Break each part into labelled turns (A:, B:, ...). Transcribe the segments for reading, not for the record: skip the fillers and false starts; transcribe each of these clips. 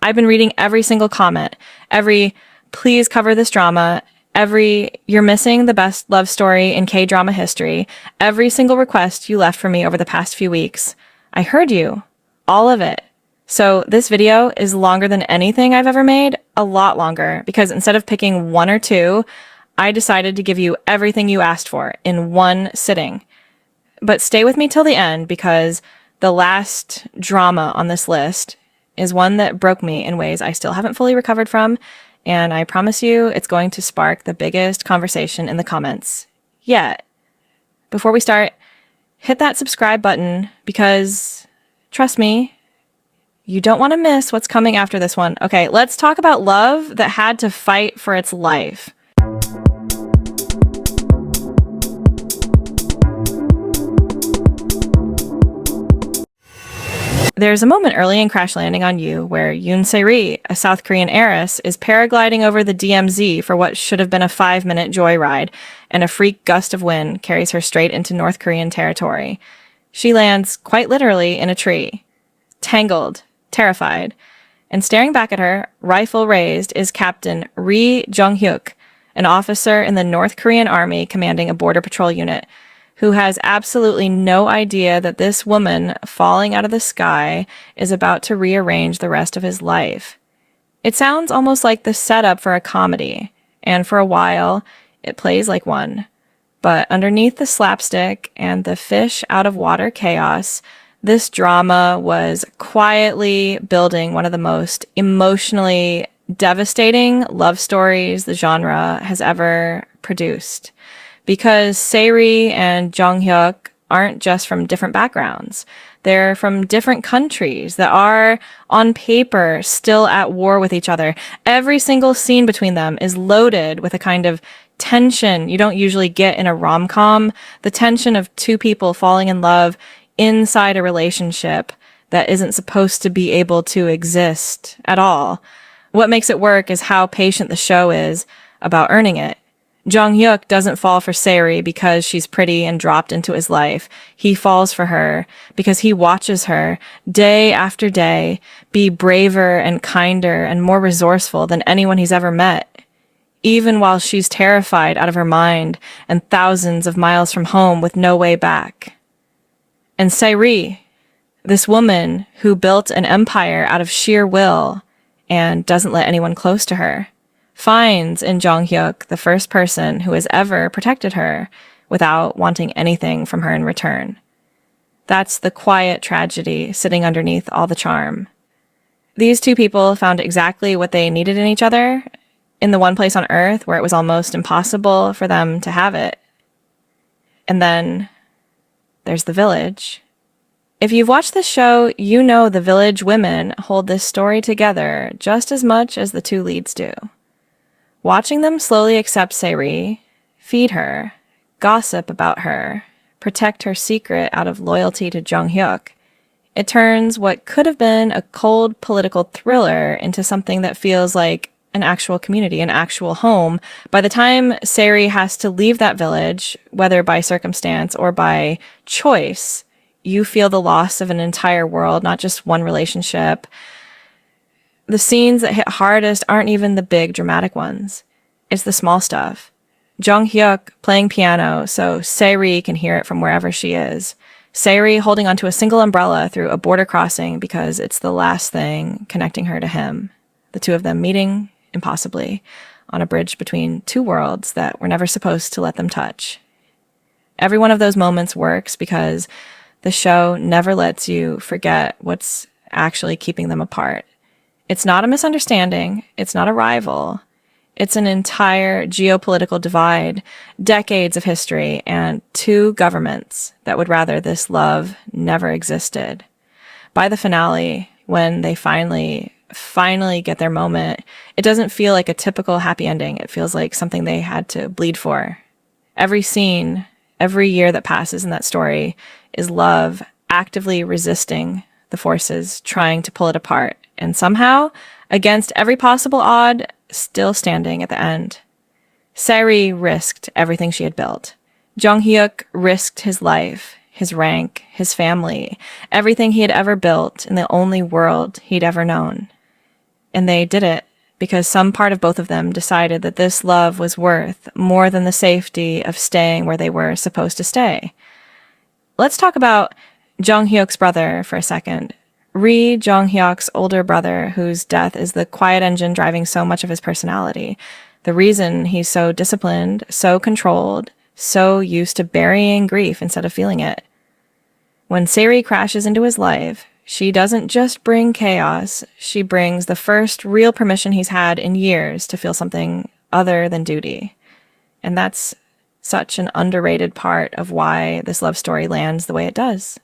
A: I've been reading every single comment, every please cover this drama, every you're missing the best love story in K-drama history, every single request you left for me over the past few weeks. I heard you. All of it. So this video is longer than anything I've ever made, a lot longer, because instead of picking one or two, I decided to give you everything you asked for in one sitting. But stay with me till the end, because the last drama on this list is one that broke me in ways I still haven't fully recovered from, and I promise you it's going to spark the biggest conversation in the comments yet. Before we start, hit that subscribe button, because trust me, you don't want to miss what's coming after this one. Okay, let's talk about love that had to fight for its life. There's a moment early in Crash Landing on You where Yoon Se-ri, a South Korean heiress, is paragliding over the DMZ for what should have been a 5-minute joyride, and a freak gust of wind carries her straight into North Korean territory. She lands, quite literally, in a tree. Tangled, terrified, and staring back at her, rifle raised, is Captain Ri Jung-hyuk, an officer in the North Korean army commanding a border patrol unit, who has absolutely no idea that this woman falling out of the sky is about to rearrange the rest of his life. It sounds almost like the setup for a comedy, and for a while, it plays like one. But underneath the slapstick and the fish out of water chaos, this drama was quietly building one of the most emotionally devastating love stories the genre has ever produced. Because Se-ri and Jung-hyuk aren't just from different backgrounds. They're from different countries that are, on paper, still at war with each other. Every single scene between them is loaded with a kind of tension you don't usually get in a rom-com. The tension of two people falling in love inside a relationship that isn't supposed to be able to exist at all. What makes it work is how patient the show is about earning it. Jung-hyuk doesn't fall for Se-ri because she's pretty and dropped into his life. He falls for her because he watches her, day after day, be braver and kinder and more resourceful than anyone he's ever met, even while she's terrified out of her mind and thousands of miles from home with no way back. And Se-ri, this woman who built an empire out of sheer will and doesn't let anyone close to her, finds in Jung-hyuk the first person who has ever protected her without wanting anything from her in return. That's the quiet tragedy sitting underneath all the charm. These two people found exactly what they needed in each other in the one place on Earth where it was almost impossible for them to have it. And then there's the village. If you've watched this show, you know the village women hold this story together just as much as the two leads do. Watching them slowly accept Se-ri, feed her, gossip about her, protect her secret out of loyalty to Jung-hyuk, it turns what could have been a cold political thriller into something that feels like an actual community, an actual home. By the time Se-ri has to leave that village, whether by circumstance or by choice, you feel the loss of an entire world, not just one relationship. The scenes that hit hardest aren't even the big dramatic ones. It's the small stuff. Jung-hyuk playing piano so Se-ri can hear it from wherever she is. Se-ri holding onto a single umbrella through a border crossing because it's the last thing connecting her to him. The two of them meeting, impossibly, on a bridge between two worlds that were never supposed to let them touch. Every one of those moments works because the show never lets you forget what's actually keeping them apart. It's not a misunderstanding. It's not a rival. It's an entire geopolitical divide, decades of history, and two governments that would rather this love never existed. By the finale, when they finally get their moment, it doesn't feel like a typical happy ending. It feels like something they had to bleed for. Every scene, every year that passes in that story is love actively resisting the forces trying to pull it apart. And somehow, against every possible odd, still standing at the end. Se-ri risked everything she had built. Jung-hyuk risked his life, his rank, his family, everything he had ever built in the only world he'd ever known. And they did it because some part of both of them decided that this love was worth more than the safety of staying where they were supposed to stay. Let's talk about Jung Hyuk's brother for a second. Ri, Jung Hyuk's older brother, whose death is the quiet engine driving so much of his personality. The reason he's so disciplined, so controlled, so used to burying grief instead of feeling it. When Se-ri crashes into his life, she doesn't just bring chaos, she brings the first real permission he's had in years to feel something other than duty. And that's such an underrated part of why this love story lands the way it does.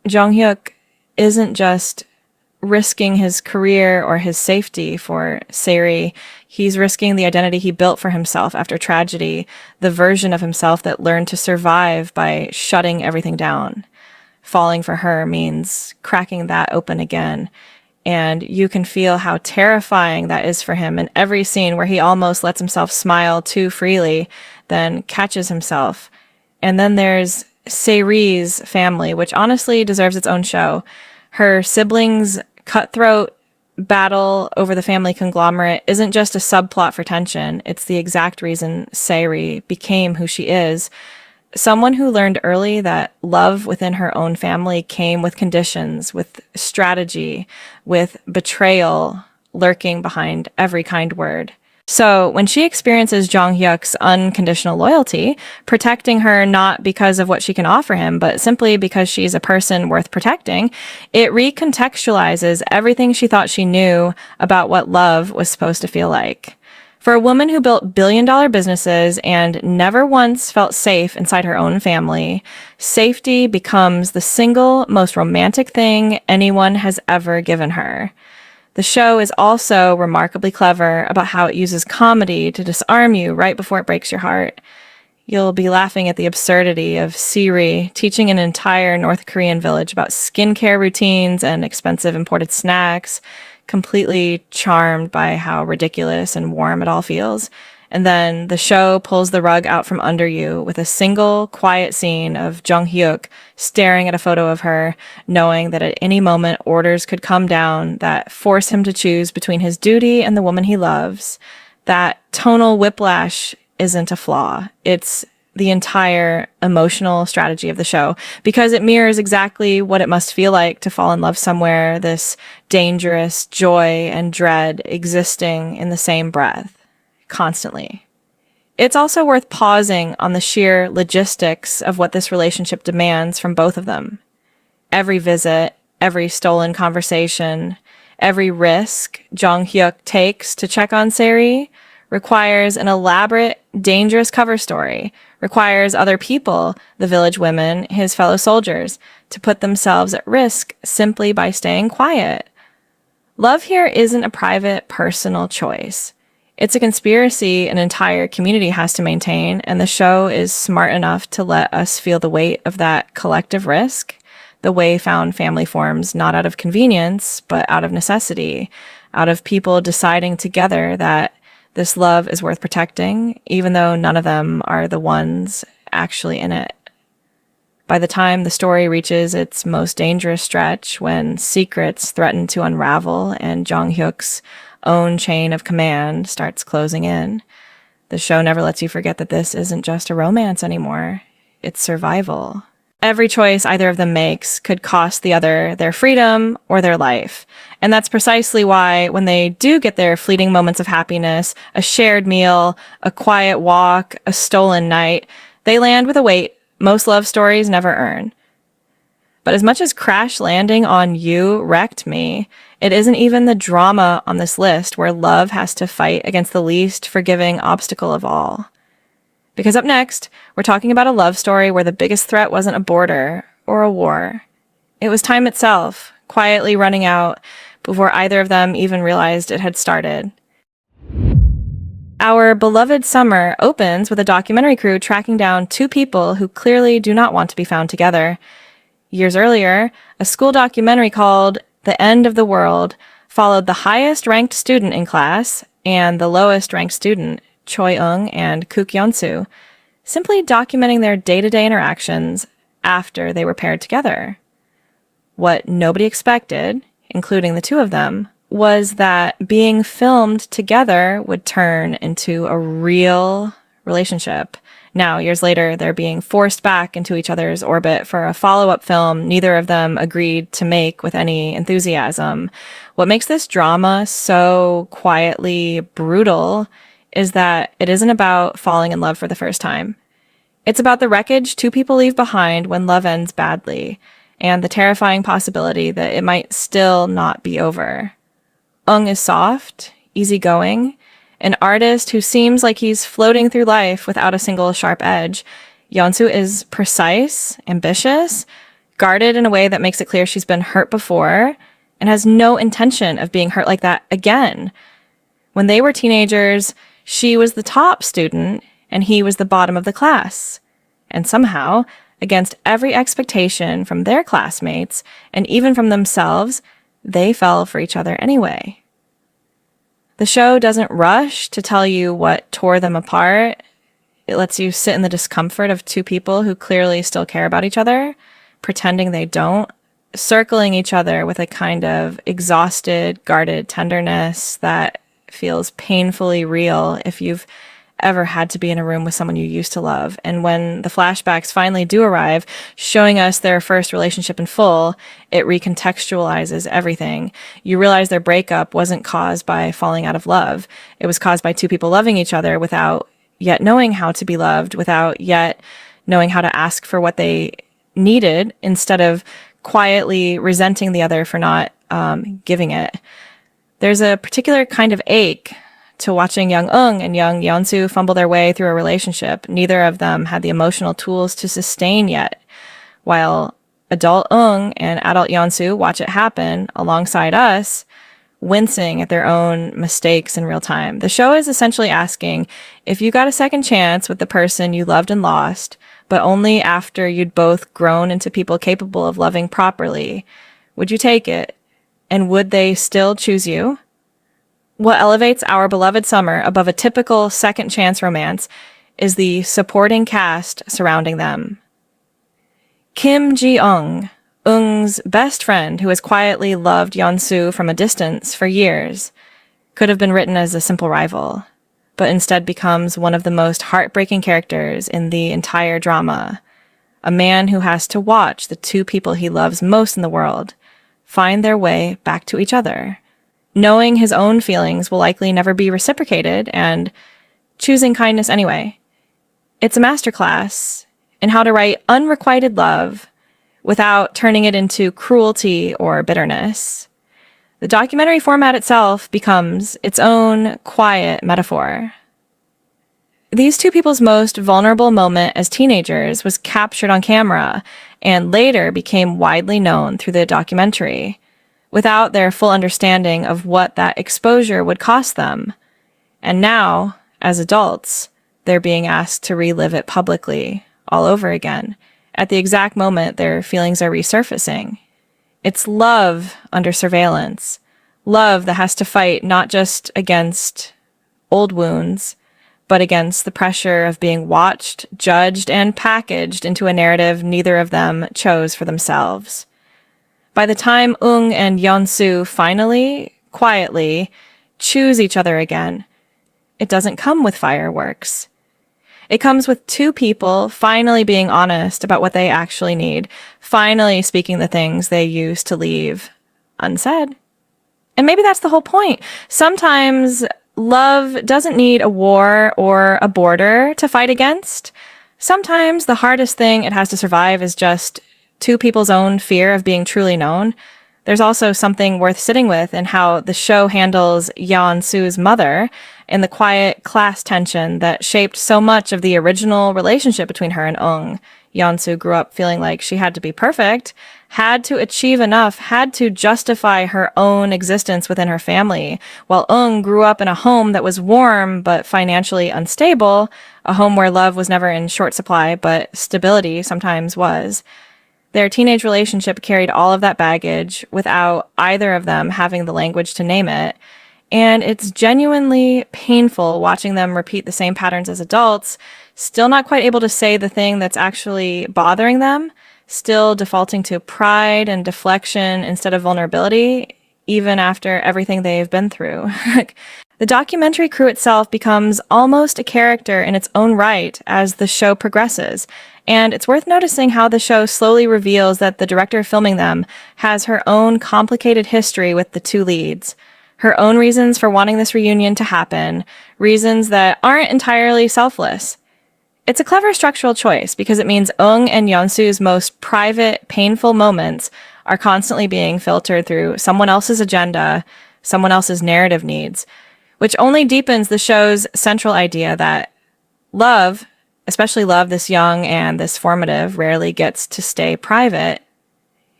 A: Jung Hyuk isn't just risking his career or his safety for Se-ri. He's risking the identity he built for himself after tragedy, the version of himself that learned to survive by shutting everything down. Falling for her means cracking that open again. And you can feel how terrifying that is for him in every scene where he almost lets himself smile too freely, then catches himself. And then there's Se-ri's family, which honestly deserves its own show. Her siblings' cutthroat battle over the family conglomerate isn't just a subplot for tension. It's the exact reason Se-ri became who she is. Someone who learned early that love within her own family came with conditions, with strategy, with betrayal lurking behind every kind word. So when she experiences Jung Hyuk's unconditional loyalty, protecting her not because of what she can offer him, but simply because she's a person worth protecting, it recontextualizes everything she thought she knew about what love was supposed to feel like. For a woman who built billion-dollar businesses and never once felt safe inside her own family, safety becomes the single most romantic thing anyone has ever given her. The show is also remarkably clever about how it uses comedy to disarm you right before it breaks your heart. You'll be laughing at the absurdity of Se-ri teaching an entire North Korean village about skincare routines and expensive imported snacks, completely charmed by how ridiculous and warm it all feels. And then the show pulls the rug out from under you with a single quiet scene of Jung Hyuk staring at a photo of her, knowing that at any moment orders could come down that force him to choose between his duty and the woman he loves. That tonal whiplash isn't a flaw. It's the entire emotional strategy of the show, because it mirrors exactly what it must feel like to fall in love somewhere, this dangerous joy and dread existing in the same breath, constantly. It's also worth pausing on the sheer logistics of what this relationship demands from both of them. Every visit, every stolen conversation, every risk Jung Hyuk takes to check on Se-ri requires an elaborate, dangerous cover story, requires other people, the village women, his fellow soldiers, to put themselves at risk simply by staying quiet. Love here isn't a private, personal choice. It's a conspiracy an entire community has to maintain, and the show is smart enough to let us feel the weight of that collective risk. The way found family forms not out of convenience, but out of necessity, out of people deciding together that this love is worth protecting, even though none of them are the ones actually in it. By the time the story reaches its most dangerous stretch, when secrets threaten to unravel and Jung Hyuk's own chain of command starts closing in, the show never lets you forget that this isn't just a romance anymore. It's survival. Every choice either of them makes could cost the other their freedom or their life. And that's precisely why when they do get their fleeting moments of happiness, a shared meal, a quiet walk, a stolen night, they land with a weight most love stories never earn. But as much as Crash Landing on You wrecked me, it isn't even the drama on this list where love has to fight against the least forgiving obstacle of all. Because up next, we're talking about a love story where the biggest threat wasn't a border or a war. It was time itself, quietly running out before either of them even realized it had started. Our beloved summer opens with a documentary crew tracking down two people who clearly do not want to be found together. Years earlier, a school documentary called The End of the World followed the highest-ranked student in class and the lowest-ranked student, Choi-eung and Kook Yeon-soo, simply documenting their day-to-day interactions after they were paired together. What nobody expected, including the two of them, was that being filmed together would turn into a real relationship. Now, years later, they're being forced back into each other's orbit for a follow-up film neither of them agreed to make with any enthusiasm. What makes this drama so quietly brutal is that it isn't about falling in love for the first time. It's about the wreckage two people leave behind when love ends badly, and the terrifying possibility that it might still not be over. Eung is soft, easygoing, an artist who seems like he's floating through life without a single sharp edge. Yeonsu is precise, ambitious, guarded in a way that makes it clear she's been hurt before, and has no intention of being hurt like that again. When they were teenagers, she was the top student, and he was the bottom of the class. And somehow, against every expectation from their classmates, and even from themselves, they fell for each other anyway. The show doesn't rush to tell you what tore them apart. It lets you sit in the discomfort of two people who clearly still care about each other, pretending they don't, circling each other with a kind of exhausted, guarded tenderness that feels painfully real if you've ever had to be in a room with someone you used to love. And when the flashbacks finally do arrive, showing us their first relationship in full, it recontextualizes everything. You realize their breakup wasn't caused by falling out of love. It was caused by two people loving each other without yet knowing how to be loved, without yet knowing how to ask for what they needed, instead of quietly resenting the other for not giving it. There's a particular kind of ache to watching young Eung and young Yeonsu fumble their way through a relationship neither of them had the emotional tools to sustain yet, while adult Eung and adult Yeonsu watch it happen alongside us, wincing at their own mistakes in real time. The show is essentially asking, if you got a second chance with the person you loved and lost, but only after you'd both grown into people capable of loving properly, would you take it? And would they still choose you? What elevates Our Beloved Summer above a typical second chance romance is the supporting cast surrounding them. Kim Ji-eung, Eung's best friend who has quietly loved Yeonsu from a distance for years, could have been written as a simple rival, but instead becomes one of the most heartbreaking characters in the entire drama. A man who has to watch the two people he loves most in the world find their way back to each other, knowing his own feelings will likely never be reciprocated and choosing kindness anyway. It's a masterclass in how to write unrequited love without turning it into cruelty or bitterness. The documentary format itself becomes its own quiet metaphor. These two people's most vulnerable moment as teenagers was captured on camera and later became widely known through the documentary, without their full understanding of what that exposure would cost them. And now, as adults, they're being asked to relive it publicly, all over again, at the exact moment their feelings are resurfacing. It's love under surveillance, love that has to fight not just against old wounds, but against the pressure of being watched, judged, and packaged into a narrative neither of them chose for themselves. By the time Eung and Yeonsu finally, quietly, choose each other again, it doesn't come with fireworks. It comes with two people finally being honest about what they actually need, finally speaking the things they used to leave unsaid. And maybe that's the whole point. Sometimes love doesn't need a war or a border to fight against. Sometimes the hardest thing it has to survive is just two people's own fear of being truly known. There's also something worth sitting with in how the show handles Yeon-su's mother and the quiet class tension that shaped so much of the original relationship between her and Eung. Yeon-su grew up feeling like she had to be perfect, had to achieve enough, had to justify her own existence within her family, while Eung grew up in a home that was warm but financially unstable, a home where love was never in short supply, but stability sometimes was. Their teenage relationship carried all of that baggage without either of them having the language to name it. And it's genuinely painful watching them repeat the same patterns as adults, still not quite able to say the thing that's actually bothering them, still defaulting to pride and deflection instead of vulnerability. even after everything they've been through. The documentary crew itself becomes almost a character in its own right as the show progresses, and it's worth noticing how the show slowly reveals that the director filming them has her own complicated history with the two leads, her own reasons for wanting this reunion to happen, reasons that aren't entirely selfless. It's a clever structural choice because it means Eung and Yeonsu's most private, painful moments are constantly being filtered through someone else's agenda, someone else's narrative needs, which only deepens the show's central idea that love, especially love this young and this formative, rarely gets to stay private.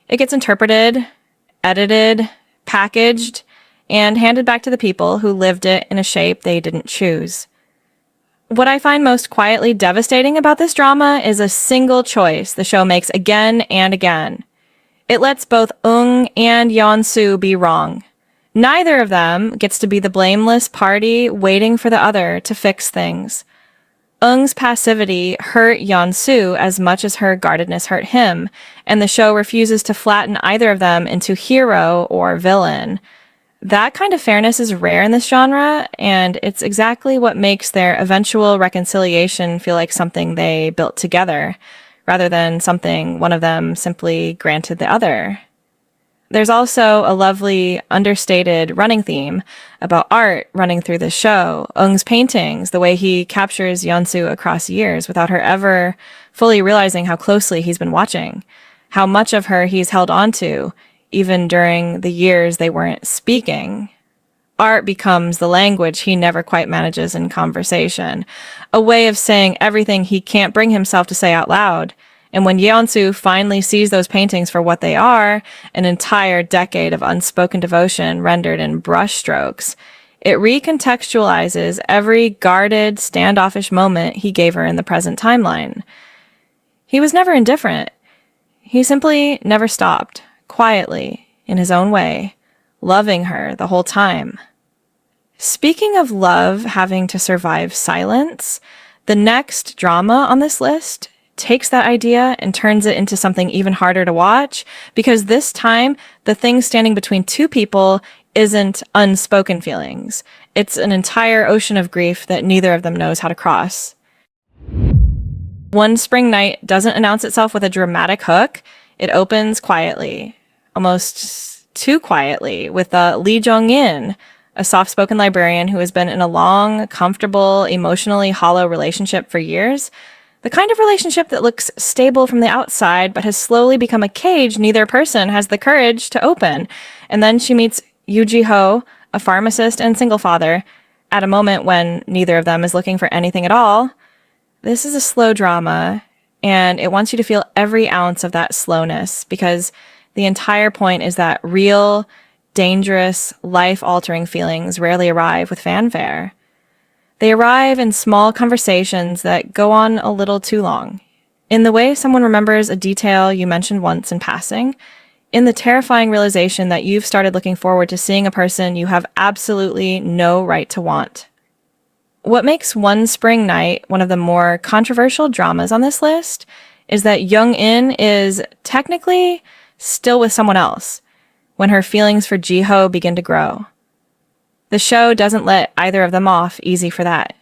A: It gets interpreted, edited, packaged, and handed back to the people who lived it in a shape they didn't choose. What I find most quietly devastating about this drama is a single choice the show makes again and again. It lets both Eung and Yeonsu be wrong. Neither of them gets to be the blameless party waiting for the other to fix things. Eung's passivity hurt Yeonsu as much as her guardedness hurt him, and the show refuses to flatten either of them into hero or villain. That kind of fairness is rare in this genre, and it's exactly what makes their eventual reconciliation feel like something they built together, rather than something one of them simply granted the other. There's also a lovely, understated running theme about art running through the show. Eung's paintings, the way he captures Yeonsu across years without her ever fully realizing how closely he's been watching, how much of her he's held onto, even during the years they weren't speaking. Art becomes the language he never quite manages in conversation, a way of saying everything he can't bring himself to say out loud. And when Yeonsu finally sees those paintings for what they are, an entire decade of unspoken devotion rendered in brushstrokes, it recontextualizes every guarded, standoffish moment he gave her in the present timeline. He was never indifferent. He simply never stopped, quietly, in his own way, loving her the whole time. Speaking of love having to survive silence, the next drama on this list takes that idea and turns it into something even harder to watch, because this time, the thing standing between two people isn't unspoken feelings. It's an entire ocean of grief that neither of them knows how to cross. One Spring Night doesn't announce itself with a dramatic hook. It opens quietly, almost too quietly, with Lee Jong-in, a soft-spoken librarian who has been in a long, comfortable, emotionally hollow relationship for years. The kind of relationship that looks stable from the outside, but has slowly become a cage neither person has the courage to open. And then she meets Yoo Ji-ho, a pharmacist and single father, at a moment when neither of them is looking for anything at all. This is a slow drama, and it wants you to feel every ounce of that slowness, because the entire point is that real, dangerous, life-altering feelings rarely arrive with fanfare. They arrive in small conversations that go on a little too long. In the way someone remembers a detail you mentioned once in passing, in the terrifying realization that you've started looking forward to seeing a person you have absolutely no right to want. What makes One Spring Night one of the more controversial dramas on this list is that Young-in is technically still with someone else when her feelings for Ji-ho begin to grow. The show doesn't let either of them off easy for that.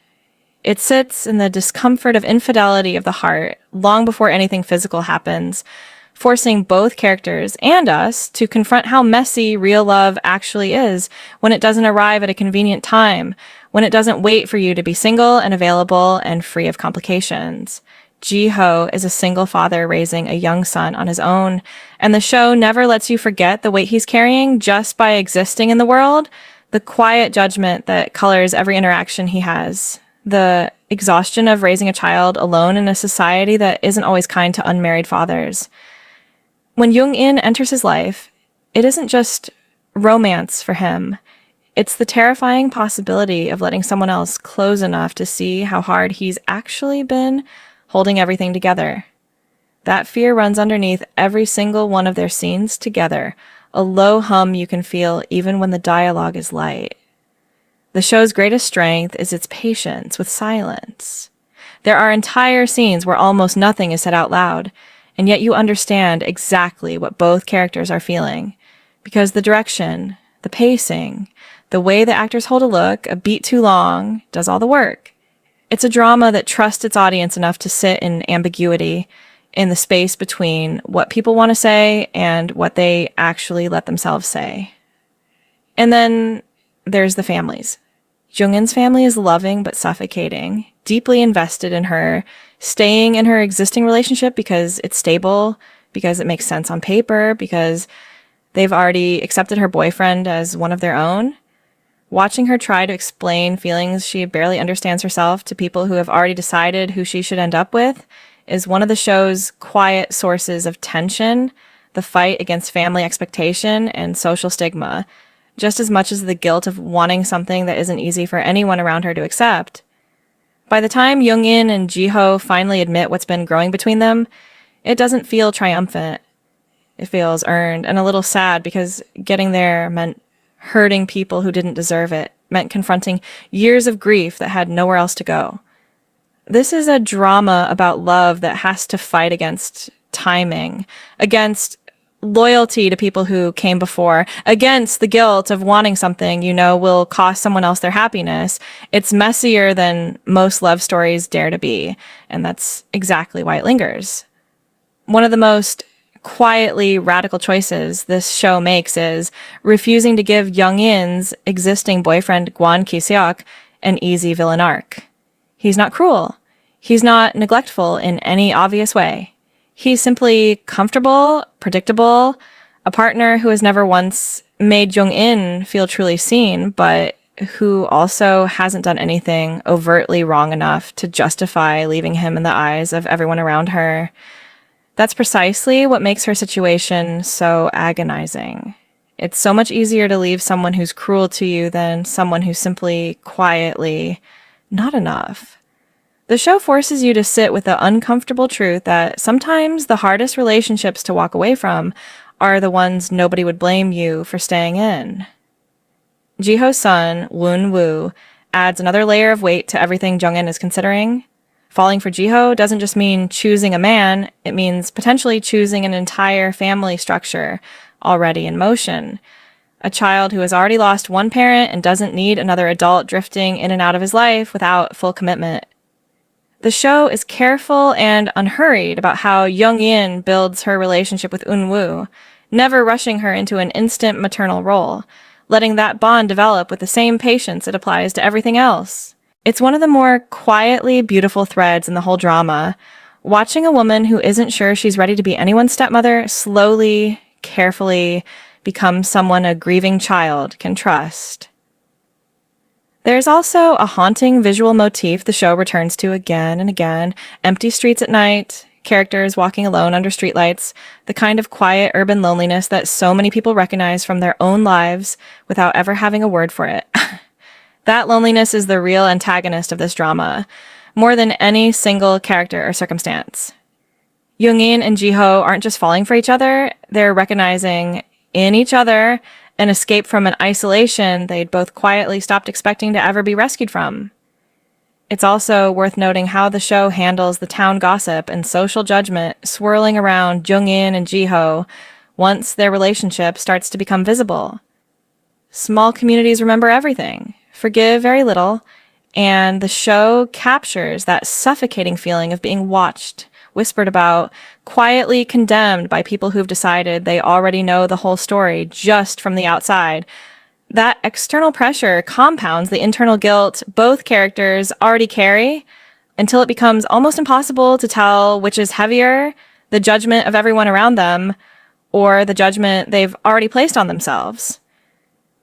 A: It sits in the discomfort of infidelity of the heart long before anything physical happens, forcing both characters and us to confront how messy real love actually is when it doesn't arrive at a convenient time, when it doesn't wait for you to be single and available and free of complications. Ji-ho is a single father raising a young son on his own, and the show never lets you forget the weight he's carrying just by existing in the world, the quiet judgment that colors every interaction he has, the exhaustion of raising a child alone in a society that isn't always kind to unmarried fathers. When Young-in enters his life, it isn't just romance for him. It's the terrifying possibility of letting someone else close enough to see how hard he's actually been holding everything together. That fear runs underneath every single one of their scenes together, a low hum you can feel even when the dialogue is light. The show's greatest strength is its patience with silence. There are entire scenes where almost nothing is said out loud, and yet you understand exactly what both characters are feeling, because the direction, The pacing, the way the actors hold a look, a beat too long, does all the work. It's a drama that trusts its audience enough to sit in ambiguity, in the space between what people want to say and what they actually let themselves say. And then there's the families. Jung-in's family is loving but suffocating, deeply invested in her, staying in her existing relationship because it's stable, because it makes sense on paper, because they've already accepted her boyfriend as one of their own. Watching her try to explain feelings she barely understands herself to people who have already decided who she should end up with is one of the show's quiet sources of tension, the fight against family expectation and social stigma, just as much as the guilt of wanting something that isn't easy for anyone around her to accept. By the time Jung-in and Ji-ho finally admit what's been growing between them, it doesn't feel triumphant. It feels earned and a little sad because getting there meant hurting people who didn't deserve it, meant confronting years of grief that had nowhere else to go. This is a drama about love that has to fight against timing, against loyalty to people who came before, against the guilt of wanting something you know will cost someone else their happiness. It's messier than most love stories dare to be, and that's exactly why it lingers. One of the most quietly radical choices this show makes is refusing to give Jung-in's existing boyfriend Kwon Ki-seok an easy villain arc. He's not cruel. He's not neglectful in any obvious way. He's simply comfortable, predictable, a partner who has never once made Jung-in feel truly seen, but who also hasn't done anything overtly wrong enough to justify leaving him in the eyes of everyone around her. That's precisely what makes her situation so agonizing. It's so much easier to leave someone who's cruel to you than someone who's simply quietly not enough. The show forces you to sit with the uncomfortable truth that sometimes the hardest relationships to walk away from are the ones nobody would blame you for staying in. Ji-ho's son, Woon-woo, adds another layer of weight to everything Jung-in is considering. Falling for Ji-ho doesn't just mean choosing a man, it means potentially choosing an entire family structure already in motion. A child who has already lost one parent and doesn't need another adult drifting in and out of his life without full commitment. The show is careful and unhurried about how Jung-in builds her relationship with Eun-woo, never rushing her into an instant maternal role, letting that bond develop with the same patience it applies to everything else. It's one of the more quietly beautiful threads in the whole drama, watching a woman who isn't sure she's ready to be anyone's stepmother slowly, carefully become someone a grieving child can trust. There's also a haunting visual motif the show returns to again and again: empty streets at night, characters walking alone under streetlights, the kind of quiet urban loneliness that so many people recognize from their own lives without ever having a word for it. That loneliness is the real antagonist of this drama, more than any single character or circumstance. Jung-in and Ji-ho aren't just falling for each other, they're recognizing in each other an escape from an isolation they'd both quietly stopped expecting to ever be rescued from. It's also worth noting how the show handles the town gossip and social judgment swirling around Jung-in and Ji-ho once their relationship starts to become visible. Small communities remember everything, forgive very little, and the show captures that suffocating feeling of being watched, whispered about, quietly condemned by people who've decided they already know the whole story just from the outside. That external pressure compounds the internal guilt both characters already carry until it becomes almost impossible to tell which is heavier, the judgment of everyone around them, or the judgment they've already placed on themselves.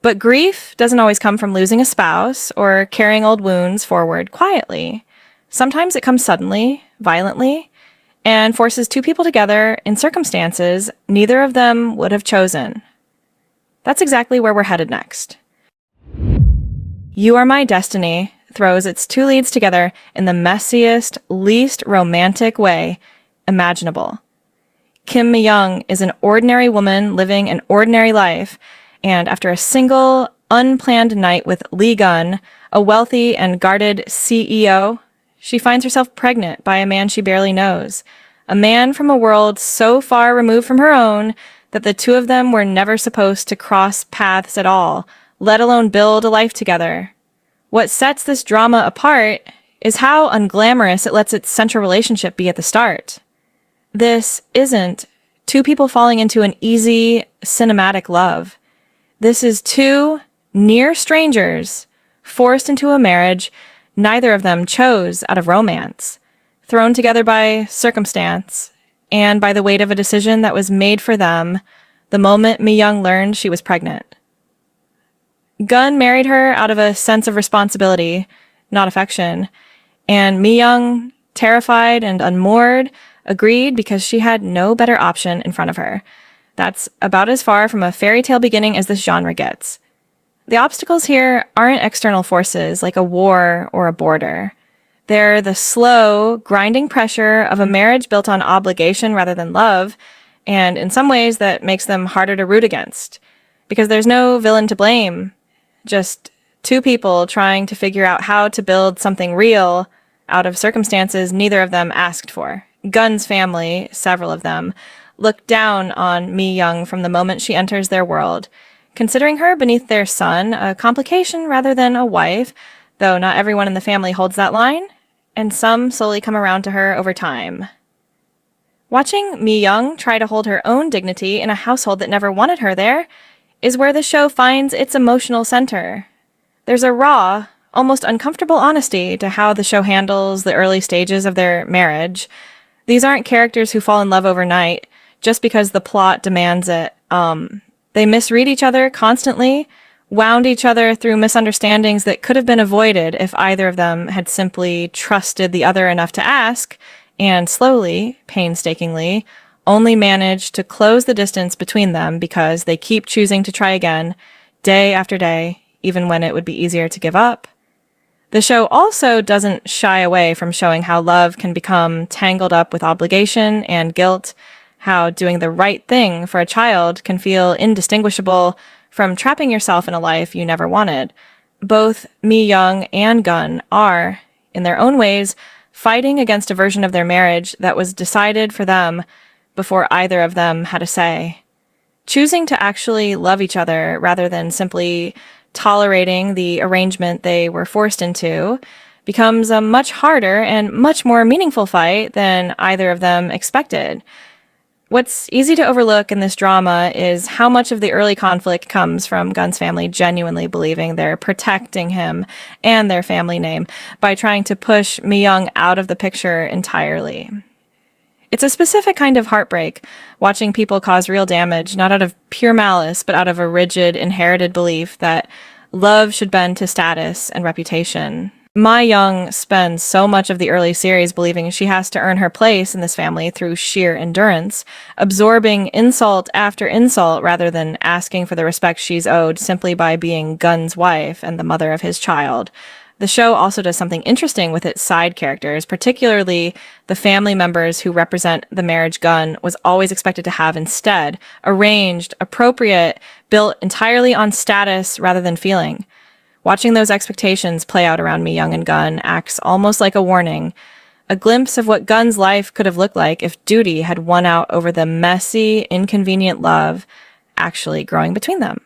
A: But grief doesn't always come from losing a spouse or carrying old wounds forward quietly. Sometimes it comes suddenly, violently, and forces two people together in circumstances neither of them would have chosen. That's exactly where we're headed next. You Are My Destiny throws its two leads together in the messiest, least romantic way imaginable. Kim Mi-young is an ordinary woman living an ordinary life, and after a single, unplanned night with Lee Gun, a wealthy and guarded CEO, she finds herself pregnant by a man she barely knows, a man from a world so far removed from her own that the two of them were never supposed to cross paths at all, let alone build a life together. What sets this drama apart is how unglamorous it lets its central relationship be at the start. This isn't two people falling into an easy, cinematic love. This is two near strangers forced into a marriage neither of them chose out of romance, thrown together by circumstance and by the weight of a decision that was made for them the moment Mi-young learned she was pregnant. Gun married her out of a sense of responsibility, not affection, and Mi-young, terrified and unmoored, agreed because she had no better option in front of her. That's about as far from a fairy tale beginning as this genre gets. The obstacles here aren't external forces like a war or a border. They're the slow, grinding pressure of a marriage built on obligation rather than love, and in some ways that makes them harder to root against. Because there's no villain to blame, just two people trying to figure out how to build something real out of circumstances neither of them asked for. Gun's family, several of them, look down on Mi-young from the moment she enters their world, considering her beneath their son a complication rather than a wife, though not everyone in the family holds that line, and some slowly come around to her over time. Watching Mi-young try to hold her own dignity in a household that never wanted her there is where the show finds its emotional center. There's a raw, almost uncomfortable honesty to how the show handles the early stages of their marriage. These aren't characters who fall in love overnight just because the plot demands it. They misread each other constantly, wound each other through misunderstandings that could have been avoided if either of them had simply trusted the other enough to ask, and slowly, painstakingly, only managed to close the distance between them because they keep choosing to try again, day after day, even when it would be easier to give up. The show also doesn't shy away from showing how love can become tangled up with obligation and guilt, how doing the right thing for a child can feel indistinguishable from trapping yourself in a life you never wanted. Both Mi-young and Gun are, in their own ways, fighting against a version of their marriage that was decided for them before either of them had a say. Choosing to actually love each other rather than simply tolerating the arrangement they were forced into becomes a much harder and much more meaningful fight than either of them expected. What's easy to overlook in this drama is how much of the early conflict comes from Gun's family genuinely believing they're protecting him and their family name by trying to push Mi-young out of the picture entirely. It's a specific kind of heartbreak, watching people cause real damage, not out of pure malice, but out of a rigid, inherited belief that love should bend to status and reputation. Mi-young spends so much of the early series believing she has to earn her place in this family through sheer endurance, absorbing insult after insult rather than asking for the respect she's owed simply by being Gun's wife and the mother of his child. The show also does something interesting with its side characters, particularly the family members who represent the marriage Gun was always expected to have instead, arranged, appropriate, built entirely on status rather than feeling. Watching those expectations play out around Mi-young and Gun acts almost like a warning, a glimpse of what Gun's life could have looked like if duty had won out over the messy, inconvenient love actually growing between them.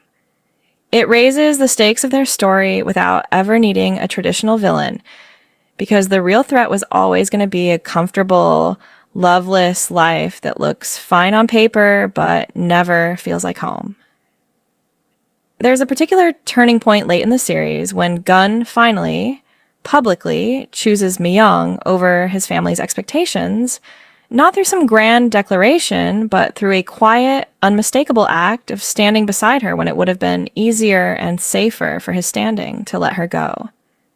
A: It raises the stakes of their story without ever needing a traditional villain, because the real threat was always going to be a comfortable, loveless life that looks fine on paper but never feels like home. There's a particular turning point late in the series when Gun finally, publicly, chooses Mi-young over his family's expectations, not through some grand declaration, but through a quiet, unmistakable act of standing beside her when it would have been easier and safer for his standing to let her go.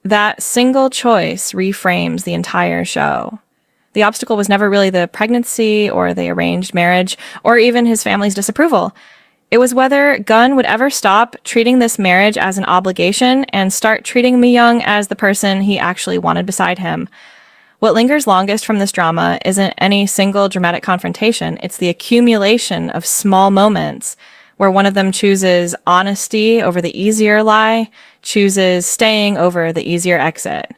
A: That single choice reframes the entire show. The obstacle was never really the pregnancy or the arranged marriage or even his family's disapproval. It was whether Gun would ever stop treating this marriage as an obligation and start treating Mi-young as the person he actually wanted beside him. What lingers longest from this drama isn't any single dramatic confrontation. It's the accumulation of small moments where one of them chooses honesty over the easier lie, chooses staying over the easier exit.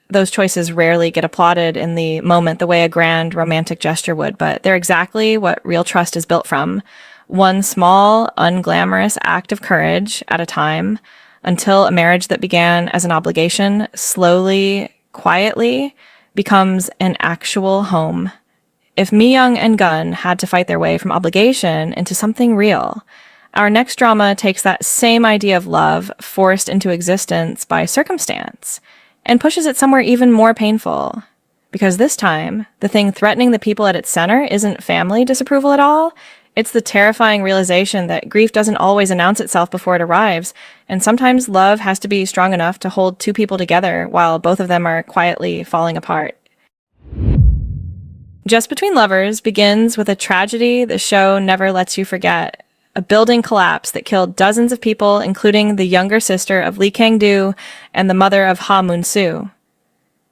A: Those choices rarely get applauded in the moment the way a grand romantic gesture would, but they're exactly what real trust is built from. one small, unglamorous act of courage at a time, until a marriage that began as an obligation slowly, quietly becomes an actual home. If Mi-young and Gun had to fight their way from obligation into something real, our next drama takes that same idea of love forced into existence by circumstance and pushes it somewhere even more painful. Because this time, the thing threatening the people at its center isn't family disapproval at all. It's the terrifying realization that grief doesn't always announce itself before it arrives, and sometimes love has to be strong enough to hold two people together while both of them are quietly falling apart. Just Between Lovers begins with a tragedy the show never lets you forget. A building collapse that killed dozens of people, including the younger sister of Lee Kang-doo and the mother of Ha Moon-soo.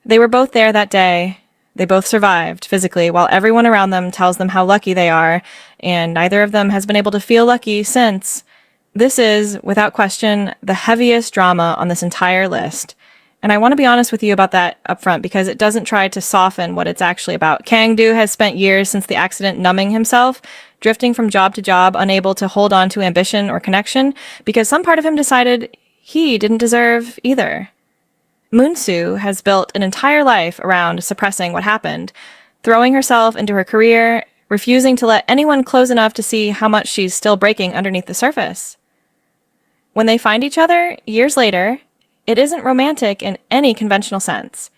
A: They were both there that day. They both survived physically, while everyone around them tells them how lucky they are, and neither of them has been able to feel lucky since. This is, without question, the heaviest drama on this entire list. And I want to be honest with you about that up front because it doesn't try to soften what it's actually about. Kang-doo has spent years since the accident numbing himself, drifting from job to job, unable to hold on to ambition or connection, because some part of him decided he didn't deserve either. Moon-soo has built an entire life around suppressing what happened, throwing herself into her career, refusing to let anyone close enough to see how much she's still breaking underneath the surface. When they find each other, years later, it isn't romantic in any conventional sense.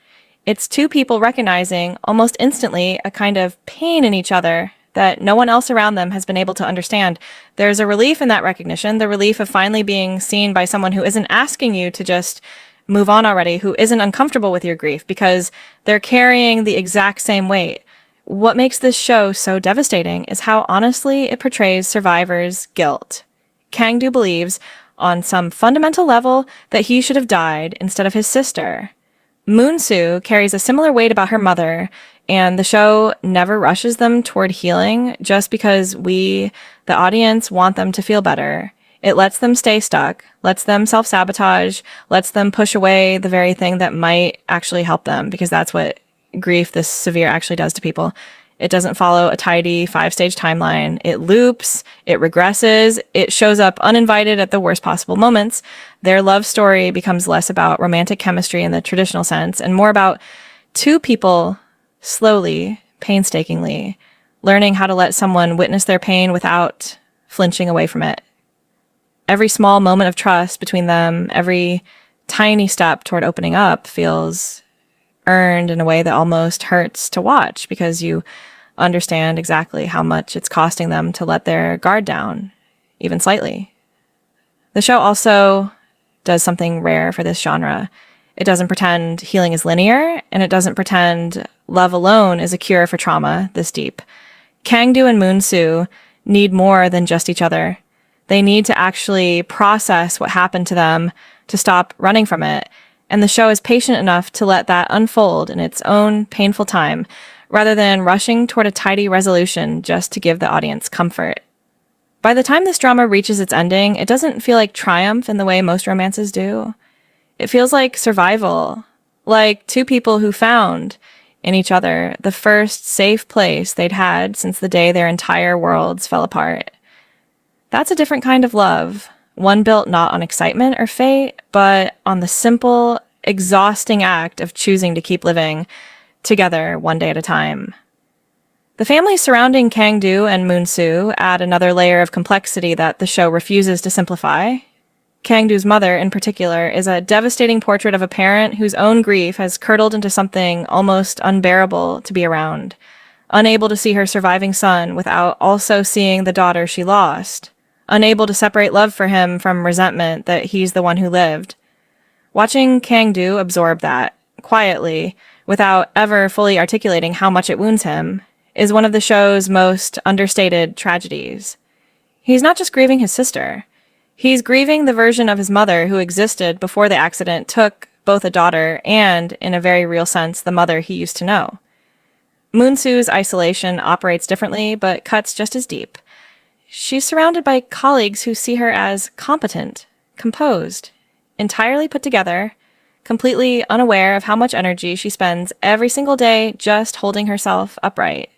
A: It's two people recognizing, almost instantly, a kind of pain in each other that no one else around them has been able to understand. There's a relief in that recognition, the relief of finally being seen by someone who isn't asking you to just move on already, who isn't uncomfortable with your grief, because they're carrying the exact same weight. What makes this show so devastating is how honestly it portrays survivors' guilt. Kang-doo believes, on some fundamental level, that he should have died instead of his sister. Moon-soo carries a similar weight about her mother, and the show never rushes them toward healing just because we, the audience, want them to feel better. It lets them stay stuck, lets them self-sabotage, lets them push away the very thing that might actually help them, because that's what grief this severe actually does to people. It doesn't follow a tidy 5-stage timeline. It loops, it regresses, it shows up uninvited at the worst possible moments. Their love story becomes less about romantic chemistry in the traditional sense and more about two people slowly, painstakingly, learning how to let someone witness their pain without flinching away from it. Every small moment of trust between them, every tiny step toward opening up feels earned in a way that almost hurts to watch because you understand exactly how much it's costing them to let their guard down, even slightly. The show also does something rare for this genre. It doesn't pretend healing is linear, and it doesn't pretend love alone is a cure for trauma this deep. Kang-doo and Moon-soo need more than just each other. They need to actually process what happened to them to stop running from it. And the show is patient enough to let that unfold in its own painful time, rather than rushing toward a tidy resolution just to give the audience comfort. By the time this drama reaches its ending, it doesn't feel like triumph in the way most romances do. It feels like survival, like two people who found in each other the first safe place they'd had since the day their entire worlds fell apart. That's a different kind of love, one built not on excitement or fate, but on the simple, exhausting act of choosing to keep living together one day at a time. The families surrounding Kang-doo and Moon-soo add another layer of complexity that the show refuses to simplify. Kang-doo's mother, in particular, is a devastating portrait of a parent whose own grief has curdled into something almost unbearable to be around, unable to see her surviving son without also seeing the daughter she lost, unable to separate love for him from resentment that he's the one who lived. Watching Kang-doo absorb that, quietly, without ever fully articulating how much it wounds him, is one of the show's most understated tragedies. He's not just grieving his sister. He's grieving the version of his mother who existed before the accident took both a daughter and, in a very real sense, the mother he used to know. Moon-soo's isolation operates differently, but cuts just as deep. She's surrounded by colleagues who see her as competent, composed, entirely put together, completely unaware of how much energy she spends every single day just holding herself upright.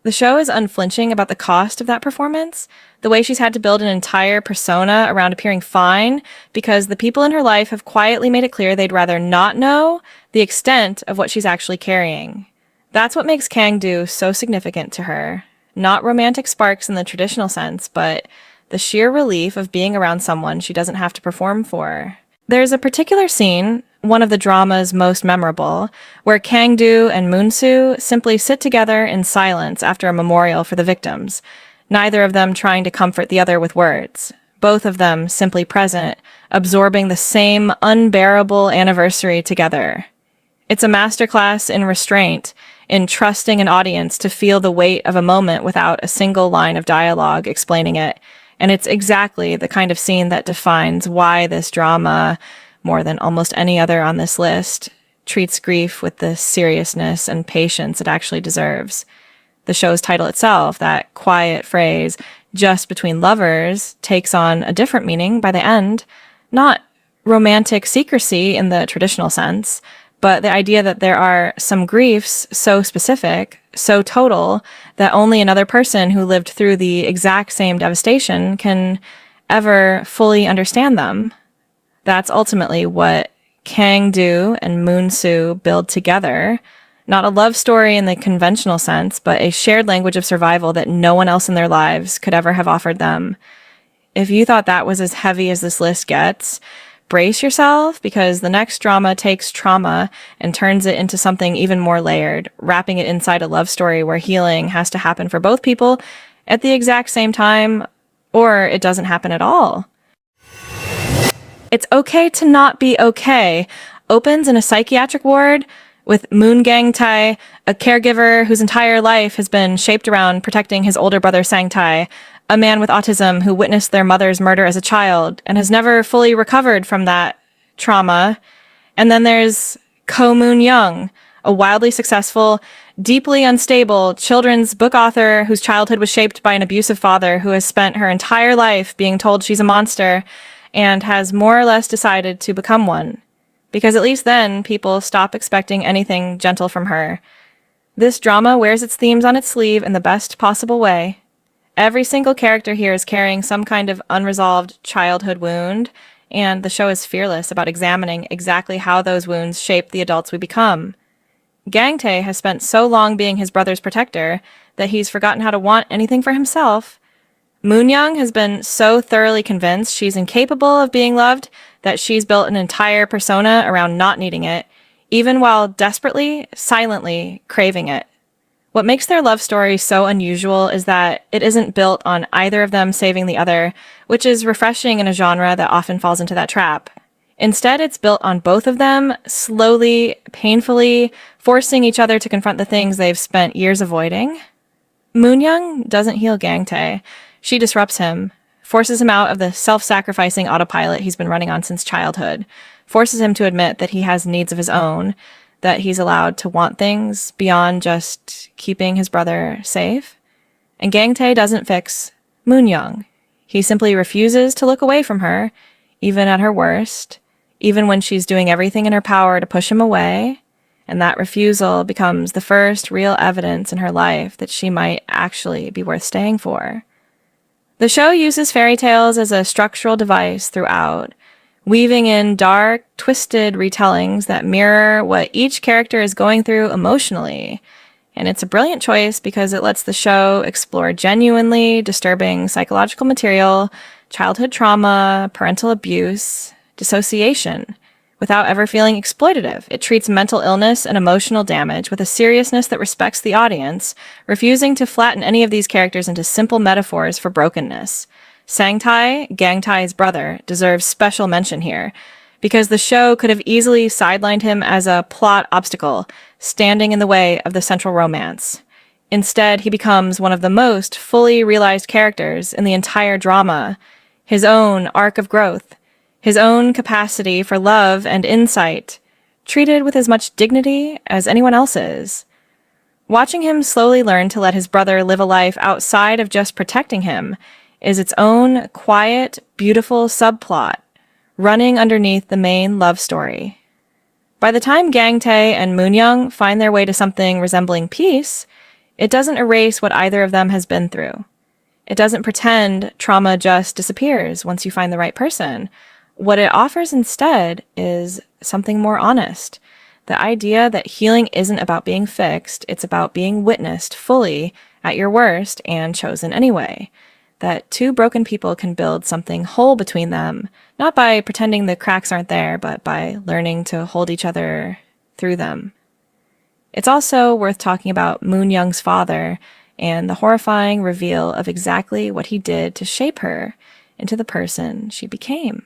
A: The show is unflinching about the cost of that performance, the way she's had to build an entire persona around appearing fine because the people in her life have quietly made it clear they'd rather not know the extent of what she's actually carrying. That's what makes Kang-do so significant to her. Not romantic sparks in the traditional sense, but the sheer relief of being around someone she doesn't have to perform for. There's a particular scene, one of the drama's most memorable, where Kang-do and Moon-soo simply sit together in silence after a memorial for the victims, neither of them trying to comfort the other with words, both of them simply present, absorbing the same unbearable anniversary together. It's a masterclass in restraint, in trusting an audience to feel the weight of a moment without a single line of dialogue explaining it, and it's exactly the kind of scene that defines why this drama, more than almost any other on this list, treats grief with the seriousness and patience it actually deserves. The show's title itself, that quiet phrase, just between lovers, takes on a different meaning by the end. Not romantic secrecy in the traditional sense, but the idea that there are some griefs so specific, so total, that only another person who lived through the exact same devastation can ever fully understand them. That's ultimately what Kang-do and Moon-soo build together. Not a love story in the conventional sense, but a shared language of survival that no one else in their lives could ever have offered them. If you thought that was as heavy as this list gets, brace yourself, because the next drama takes trauma and turns it into something even more layered, wrapping it inside a love story where healing has to happen for both people at the exact same time, or it doesn't happen at all. It's Okay to Not Be Okay opens in a psychiatric ward with Moon Gang-tae, a caregiver whose entire life has been shaped around protecting his older brother Sang-tae, a man with autism who witnessed their mother's murder as a child and has never fully recovered from that trauma. And then there's Ko Moon-young, a wildly successful, deeply unstable children's book author whose childhood was shaped by an abusive father who has spent her entire life being told she's a monster and has more or less decided to become one. Because at least then, people stop expecting anything gentle from her. This drama wears its themes on its sleeve in the best possible way. Every single character here is carrying some kind of unresolved childhood wound, and the show is fearless about examining exactly how those wounds shape the adults we become. Gang-tae has spent so long being his brother's protector that he's forgotten how to want anything for himself. Moon-young has been so thoroughly convinced she's incapable of being loved that she's built an entire persona around not needing it, even while desperately, silently craving it. What makes their love story so unusual is that it isn't built on either of them saving the other, which is refreshing in a genre that often falls into that trap. Instead, it's built on both of them slowly, painfully, forcing each other to confront the things they've spent years avoiding. Moon-young doesn't heal Gang-tae. She disrupts him, forces him out of the self-sacrificing autopilot he's been running on since childhood, forces him to admit that he has needs of his own, that he's allowed to want things beyond just keeping his brother safe. And Gang-tae doesn't fix Moon-young. He simply refuses to look away from her, even at her worst, even when she's doing everything in her power to push him away, and that refusal becomes the first real evidence in her life that she might actually be worth staying for. The show uses fairy tales as a structural device throughout, weaving in dark, twisted retellings that mirror what each character is going through emotionally. And it's a brilliant choice because it lets the show explore genuinely disturbing psychological material, childhood trauma, parental abuse, dissociation, without ever feeling exploitative. It treats mental illness and emotional damage with a seriousness that respects the audience, refusing to flatten any of these characters into simple metaphors for brokenness. Sang-tae, Gang-tae's brother, deserves special mention here, because the show could have easily sidelined him as a plot obstacle, standing in the way of the central romance. Instead, he becomes one of the most fully realized characters in the entire drama, his own arc of growth, his own capacity for love and insight, treated with as much dignity as anyone else's. Watching him slowly learn to let his brother live a life outside of just protecting him is its own quiet, beautiful subplot, running underneath the main love story. By the time Gang-tae and Moon-young find their way to something resembling peace, It doesn't erase what either of them has been through. It doesn't pretend trauma just disappears once you find the right person. What it offers instead is something more honest. The idea that healing isn't about being fixed, it's about being witnessed fully at your worst and chosen anyway. That two broken people can build something whole between them, not by pretending the cracks aren't there, but by learning to hold each other through them. It's also worth talking about Moon Young's father and the horrifying reveal of exactly what he did to shape her into the person she became.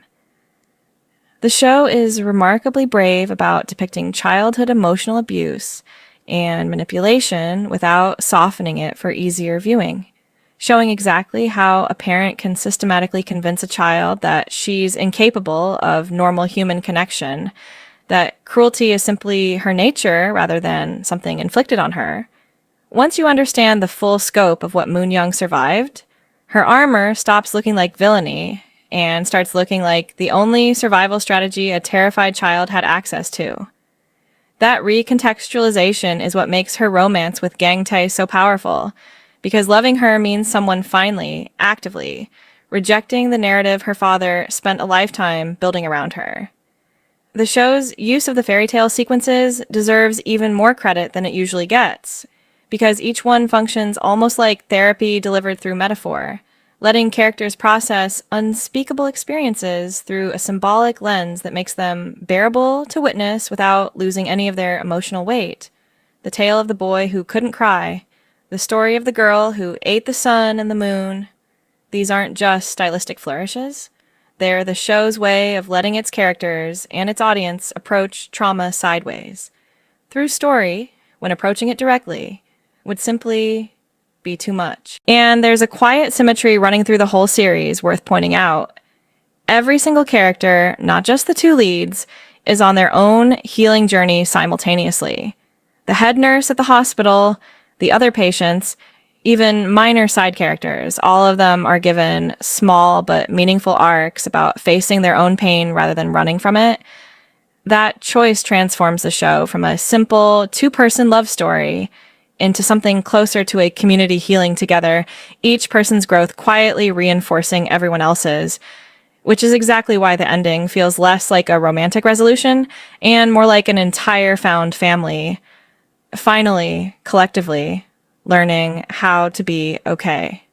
A: The show is remarkably brave about depicting childhood emotional abuse and manipulation without softening it for easier viewing, showing exactly how a parent can systematically convince a child that she's incapable of normal human connection, that cruelty is simply her nature rather than something inflicted on her. Once you understand the full scope of what Moon Young survived, her armor stops looking like villainy and starts looking like the only survival strategy a terrified child had access to. That recontextualization is what makes her romance with Gang Tae so powerful, because loving her means someone finally, actively, rejecting the narrative her father spent a lifetime building around her. The show's use of the fairy tale sequences deserves even more credit than it usually gets, because each one functions almost like therapy delivered through metaphor, letting characters process unspeakable experiences through a symbolic lens that makes them bearable to witness without losing any of their emotional weight. The tale of the boy who couldn't cry, the story of the girl who ate the sun and the moon. These aren't just stylistic flourishes. They're the show's way of letting its characters and its audience approach trauma sideways. Through story, when approaching it directly, would simply be too much. And there's a quiet symmetry running through the whole series worth pointing out. Every single character, not just the two leads, is on their own healing journey simultaneously. The head nurse at the hospital, the other patients, even minor side characters, all of them are given small but meaningful arcs about facing their own pain rather than running from it. That choice transforms the show from a simple two-person love story into something closer to a community healing together, each person's growth quietly reinforcing everyone else's, which is exactly why the ending feels less like a romantic resolution and more like an entire found family, finally, collectively, learning how to be okay.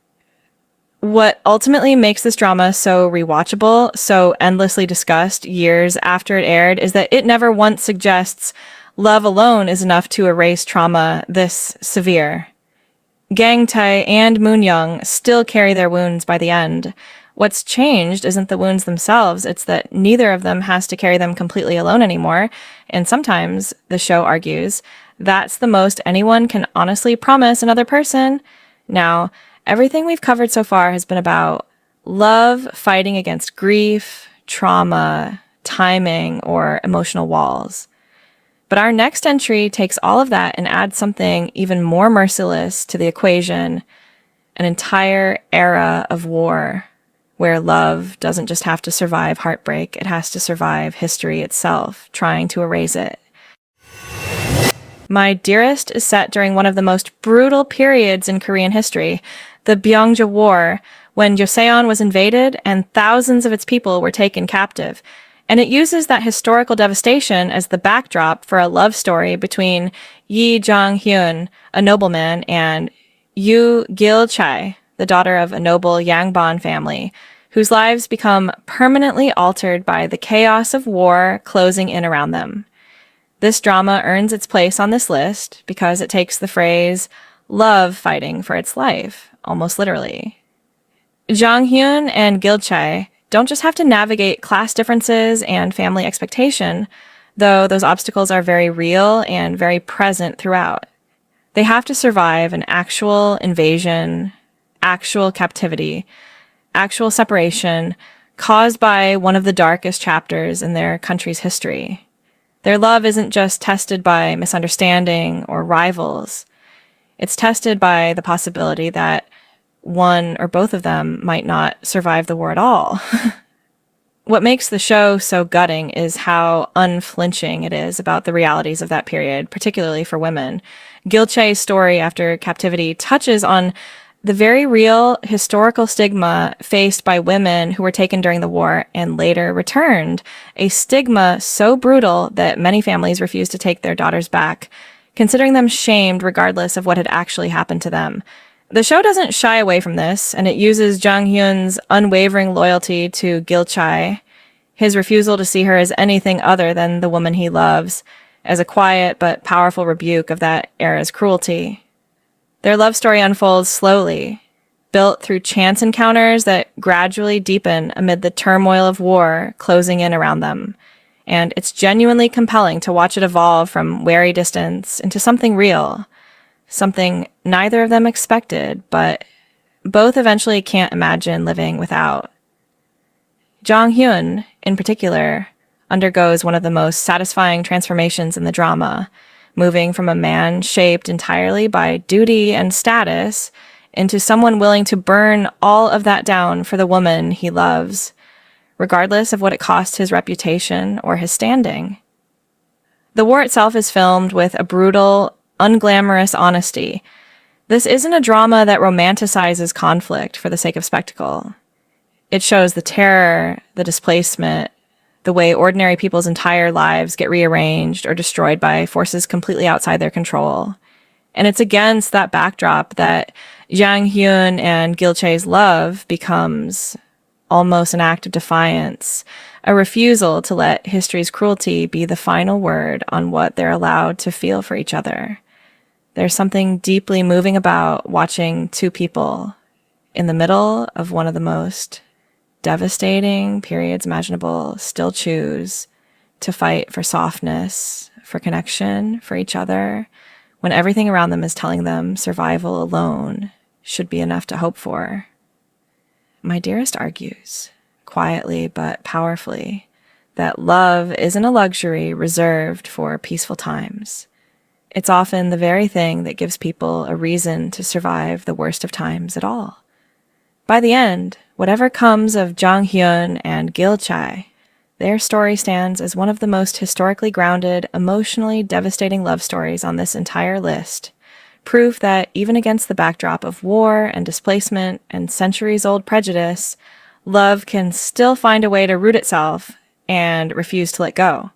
A: What ultimately makes this drama so rewatchable, so endlessly discussed years after it aired, is that it never once suggests love alone is enough to erase trauma this severe. Gang Tae and Moon Young still carry their wounds by the end. What's changed isn't the wounds themselves, it's that neither of them has to carry them completely alone anymore, and sometimes, the show argues, that's the most anyone can honestly promise another person. Now, everything we've covered so far has been about love fighting against grief, trauma, timing, or emotional walls. But our next entry takes all of that and adds something even more merciless to the equation, an entire era of war, where love doesn't just have to survive heartbreak, it has to survive history itself, trying to erase it. My Dearest is set during one of the most brutal periods in Korean history, the Byungja War, when Joseon was invaded and thousands of its people were taken captive. And it uses that historical devastation as the backdrop for a love story between Yi Jong-hyun, a nobleman, and Yoo Gil-chae, the daughter of a noble Yangbon family, whose lives become permanently altered by the chaos of war closing in around them. This drama earns its place on this list because it takes the phrase love fighting for its life, almost literally. Jong-hyun and Gil-chae don't just have to navigate class differences and family expectation, though those obstacles are very real and very present throughout. They have to survive an actual invasion, actual captivity, actual separation caused by one of the darkest chapters in their country's history. Their love isn't just tested by misunderstanding or rivals. It's tested by the possibility that one or both of them might not survive the war at all. What makes the show so gutting is how unflinching it is about the realities of that period, particularly for women. Gilche's story after captivity touches on the very real historical stigma faced by women who were taken during the war and later returned, a stigma so brutal that many families refused to take their daughters back, considering them shamed regardless of what had actually happened to them. The show doesn't shy away from this, and it uses Jang Hyun's unwavering loyalty to Gilchae, his refusal to see her as anything other than the woman he loves, as a quiet but powerful rebuke of that era's cruelty. Their love story unfolds slowly, built through chance encounters that gradually deepen amid the turmoil of war closing in around them. And it's genuinely compelling to watch it evolve from wary distance into something real, something neither of them expected, but both eventually can't imagine living without. Jang Hyun, in particular, undergoes one of the most satisfying transformations in the drama, moving from a man shaped entirely by duty and status into someone willing to burn all of that down for the woman he loves, regardless of what it costs his reputation or his standing. The war itself is filmed with a brutal, unglamorous honesty. This isn't a drama that romanticizes conflict for the sake of spectacle. It shows the terror, the displacement, the way ordinary people's entire lives get rearranged or destroyed by forces completely outside their control. And it's against that backdrop that Jang Hyun and Gilche's love becomes almost an act of defiance, a refusal to let history's cruelty be the final word on what they're allowed to feel for each other. There's something deeply moving about watching two people in the middle of one of the most devastating periods imaginable still choose to fight for softness, for connection, for each other, when everything around them is telling them survival alone should be enough to hope for. My Dearest argues, quietly but powerfully, that love isn't a luxury reserved for peaceful times. It's often the very thing that gives people a reason to survive the worst of times at all. By the end, whatever comes of Jang Hyun and Gilchae, their story stands as one of the most historically grounded, emotionally devastating love stories on this entire list. Proof that even against the backdrop of war and displacement and centuries-old prejudice, love can still find a way to root itself and refuse to let go.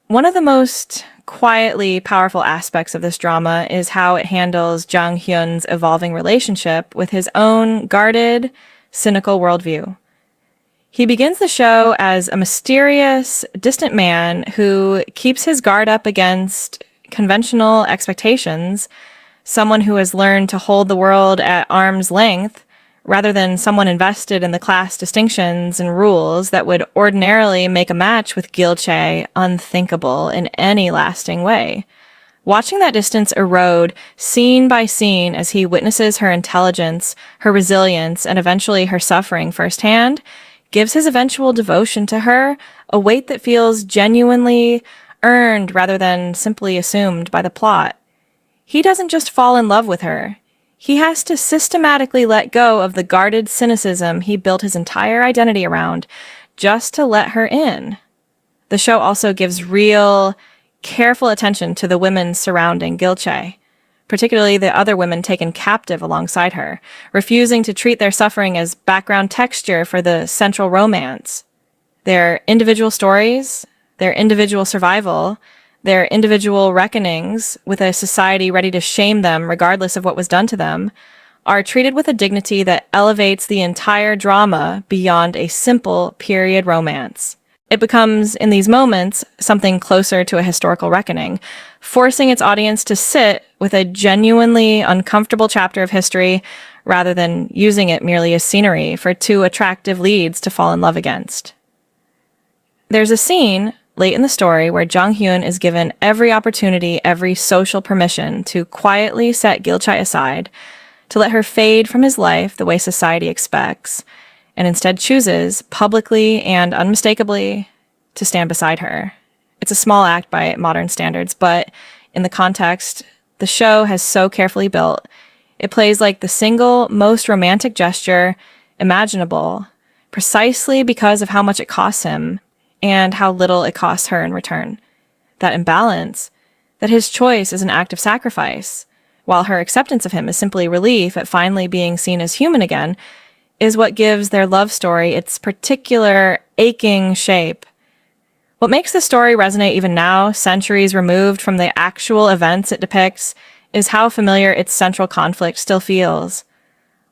A: One of the most quietly powerful aspects of this drama is how it handles Jang Hyun's evolving relationship with his own guarded, cynical worldview. He begins the show as a mysterious, distant man who keeps his guard up against conventional expectations, someone who has learned to hold the world at arm's length, rather than someone invested in the class distinctions and rules that would ordinarily make a match with Gilchae unthinkable in any lasting way. Watching that distance erode scene by scene as he witnesses her intelligence, her resilience, and eventually her suffering firsthand gives his eventual devotion to her a weight that feels genuinely earned rather than simply assumed by the plot. He doesn't just fall in love with her. He has to systematically let go of the guarded cynicism he built his entire identity around just to let her in. The show also gives real, careful attention to the women surrounding Gilchae, particularly the other women taken captive alongside her, refusing to treat their suffering as background texture for the central romance. Their individual stories, their individual survival, their individual reckonings with a society ready to shame them regardless of what was done to them, are treated with a dignity that elevates the entire drama beyond a simple period romance. It becomes, in these moments, something closer to a historical reckoning, forcing its audience to sit with a genuinely uncomfortable chapter of history rather than using it merely as scenery for two attractive leads to fall in love against. There's a scene late in the story where Jang Hyun is given every opportunity, every social permission to quietly set Gilchae aside, to let her fade from his life the way society expects, and instead chooses, publicly and unmistakably, to stand beside her. It's a small act by modern standards, but in the context the show has so carefully built, it plays like the single most romantic gesture imaginable, precisely because of how much it costs him and how little it costs her in return. That imbalance, that his choice is an act of sacrifice, while her acceptance of him is simply relief at finally being seen as human again, is what gives their love story its particular aching shape. What makes the story resonate even now, centuries removed from the actual events it depicts, is how familiar its central conflict still feels.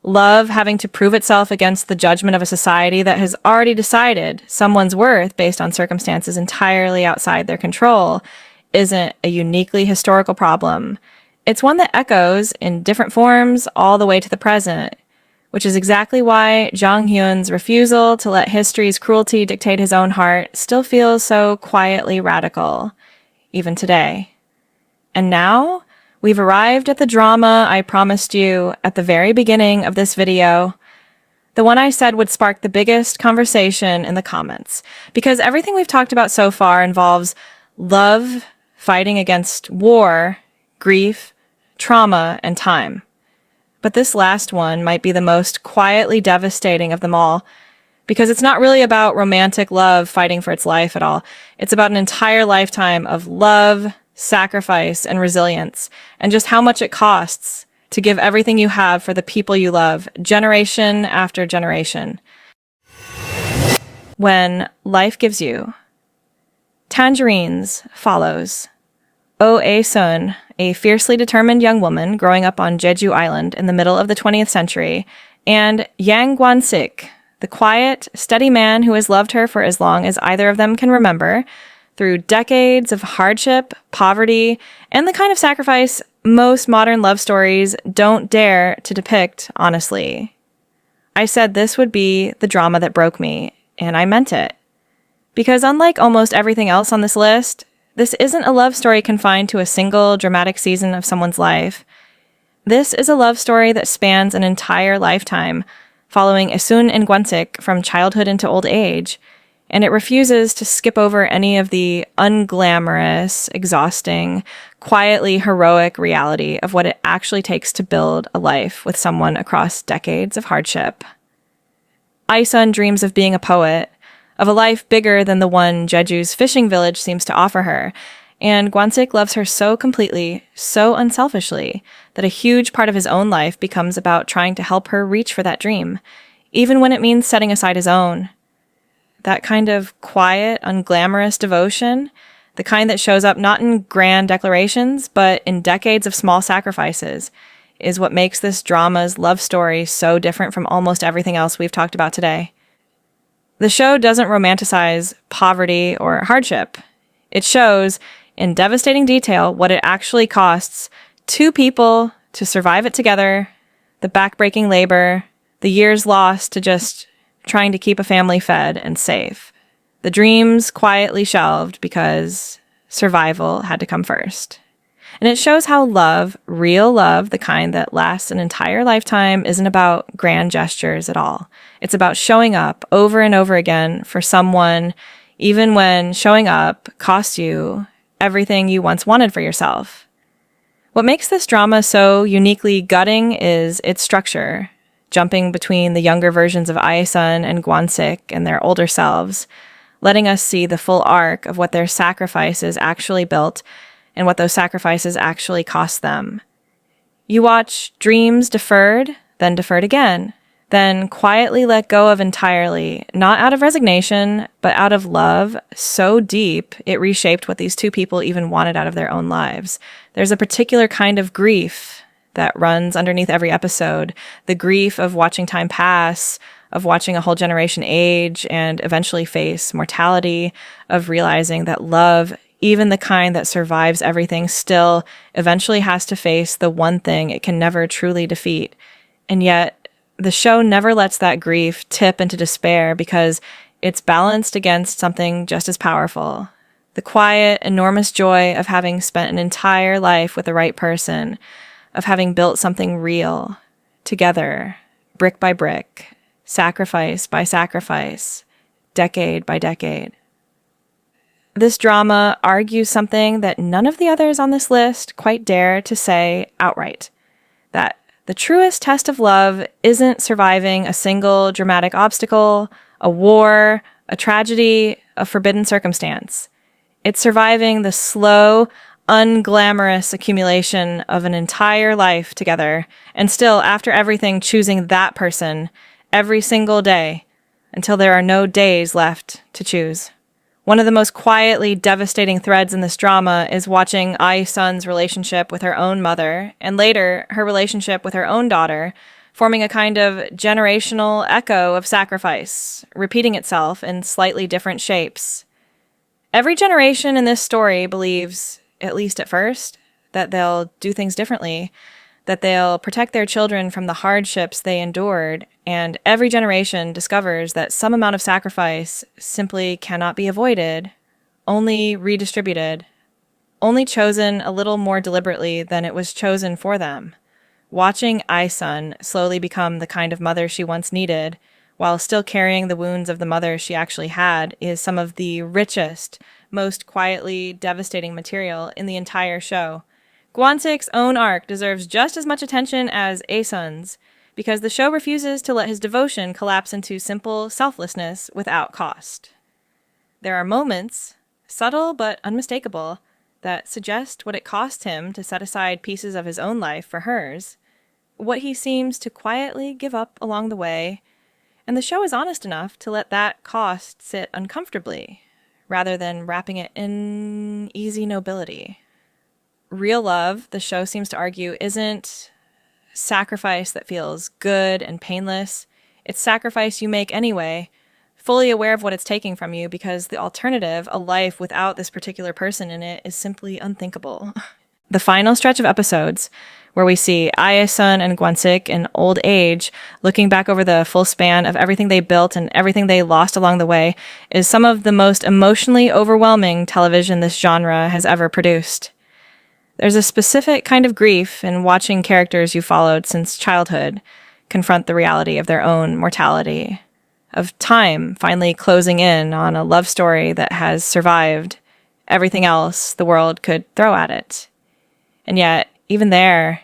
A: Love having to prove itself against the judgment of a society that has already decided someone's worth based on circumstances entirely outside their control isn't a uniquely historical problem. It's one that echoes in different forms all the way to the present, which is exactly why Jang Hyun's refusal to let history's cruelty dictate his own heart still feels so quietly radical, even today. And now, we've arrived at the drama I promised you at the very beginning of this video, the one I said would spark the biggest conversation in the comments, because everything we've talked about so far involves love fighting against war, grief, trauma, and time. But this last one might be the most quietly devastating of them all, because it's not really about romantic love fighting for its life at all. It's about an entire lifetime of love, sacrifice, and resilience, and just how much it costs to give everything you have for the people you love, generation after generation. When life gives you. Tangerines follows. Oh Ae-sun, a fiercely determined young woman growing up on Jeju Island in the middle of the 20th century, and Yang Gwan-sik, the quiet, steady man who has loved her for as long as either of them can remember, through decades of hardship, poverty, and the kind of sacrifice most modern love stories don't dare to depict honestly. I said this would be the drama that broke me, and I meant it. Because unlike almost everything else on this list, this isn't a love story confined to a single dramatic season of someone's life. This is a love story that spans an entire lifetime, following Ae-sun and Gwan-sik from childhood into old age, and it refuses to skip over any of the unglamorous, exhausting, quietly heroic reality of what it actually takes to build a life with someone across decades of hardship. Ae-sun dreams of being a poet, of a life bigger than the one Jeju's fishing village seems to offer her, and Gwan-sik loves her so completely, so unselfishly, that a huge part of his own life becomes about trying to help her reach for that dream, even when it means setting aside his own. That kind of quiet, unglamorous devotion, the kind that shows up not in grand declarations, but in decades of small sacrifices, is what makes this drama's love story so different from almost everything else we've talked about today. The show doesn't romanticize poverty or hardship. It shows, in devastating detail, what it actually costs two people to survive it together, the backbreaking labor, the years lost to just trying to keep a family fed and safe, the dreams quietly shelved because survival had to come first. And it shows how love, real love, the kind that lasts an entire lifetime, isn't about grand gestures at all. It's about showing up over and over again for someone, even when showing up costs you everything you once wanted for yourself. What makes this drama so uniquely gutting is its structure, jumping between the younger versions of Ae-sun and Gwan-sik and their older selves, letting us see the full arc of what their sacrifices actually built and what those sacrifices actually cost them. You watch dreams deferred, then deferred again, then quietly let go of entirely, not out of resignation, but out of love so deep it reshaped what these two people even wanted out of their own lives. There's a particular kind of grief that runs underneath every episode, the grief of watching time pass, of watching a whole generation age and eventually face mortality, of realizing that love, even the kind that survives everything, still eventually has to face the one thing it can never truly defeat. And yet, the show never lets that grief tip into despair because it's balanced against something just as powerful. The quiet, enormous joy of having spent an entire life with the right person, of having built something real, together, brick by brick, sacrifice by sacrifice, decade by decade. This drama argues something that none of the others on this list quite dare to say outright, that the truest test of love isn't surviving a single dramatic obstacle, a war, a tragedy, a forbidden circumstance. It's surviving the slow, unglamorous accumulation of an entire life together, and still, after everything, choosing that person every single day until there are no days left to choose. One of the most quietly devastating threads in this drama is watching Ai-sun's relationship with her own mother, and later, her relationship with her own daughter, forming a kind of generational echo of sacrifice, repeating itself in slightly different shapes. Every generation in this story believes, at least at first, that they'll do things differently, that they'll protect their children from the hardships they endured, and every generation discovers that some amount of sacrifice simply cannot be avoided, only redistributed, only chosen a little more deliberately than it was chosen for them. Watching Ai-sun slowly become the kind of mother she once needed, while still carrying the wounds of the mother she actually had, is some of the richest, most quietly devastating material in the entire show. Gwansik's own arc deserves just as much attention as Ai-sun's, because the show refuses to let his devotion collapse into simple selflessness without cost. There are moments, subtle but unmistakable, that suggest what it cost him to set aside pieces of his own life for hers, what he seems to quietly give up along the way, and the show is honest enough to let that cost sit uncomfortably, rather than wrapping it in easy nobility. Real love, the show seems to argue, isn't sacrifice that feels good and painless. It's sacrifice you make anyway, fully aware of what it's taking from you, because the alternative, a life without this particular person in it, is simply unthinkable. The final stretch of episodes, where we see Ai-sun and Gwansik in old age, looking back over the full span of everything they built and everything they lost along the way, is some of the most emotionally overwhelming television this genre has ever produced. There's a specific kind of grief in watching characters you followed since childhood confront the reality of their own mortality, of time finally closing in on a love story that has survived everything else the world could throw at it. And yet, even there,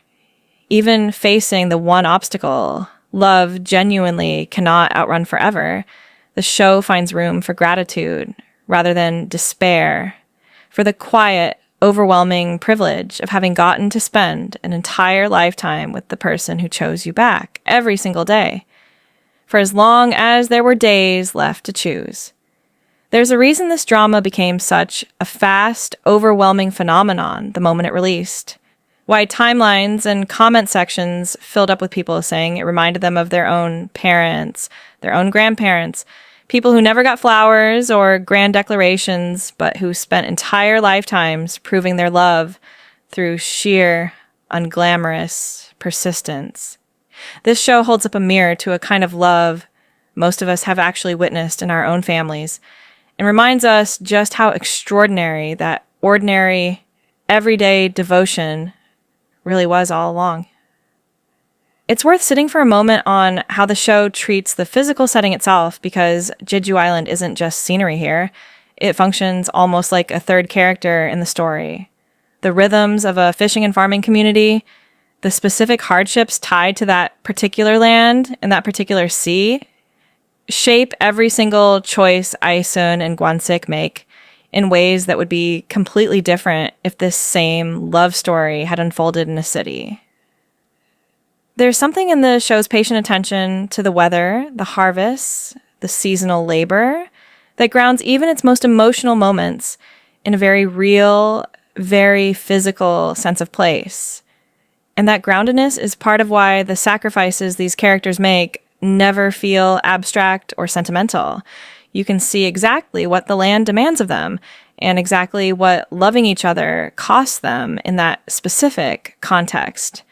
A: even facing the one obstacle love genuinely cannot outrun forever, the show finds room for gratitude rather than despair, for the quiet, overwhelming privilege of having gotten to spend an entire lifetime with the person who chose you back every single day, for as long as there were days left to choose. There's a reason this drama became such a fast, overwhelming phenomenon the moment it released. Why timelines and comment sections filled up with people saying it reminded them of their own parents, their own grandparents, people who never got flowers or grand declarations, but who spent entire lifetimes proving their love through sheer, unglamorous persistence. This show holds up a mirror to a kind of love most of us have actually witnessed in our own families, and reminds us just how extraordinary that ordinary, everyday devotion really was all along. It's worth sitting for a moment on how the show treats the physical setting itself, because Jeju Island isn't just scenery here. It functions almost like a third character in the story. The rhythms of a fishing and farming community, the specific hardships tied to that particular land and that particular sea, shape every single choice Ai-sun and Gwansik make in ways that would be completely different if this same love story had unfolded in a city. There's something in the show's patient attention to the weather, the harvests, the seasonal labor, that grounds even its most emotional moments in a very real, very physical sense of place. And that groundedness is part of why the sacrifices these characters make never feel abstract or sentimental. You can see exactly what the land demands of them, and exactly what loving each other costs them in that specific context.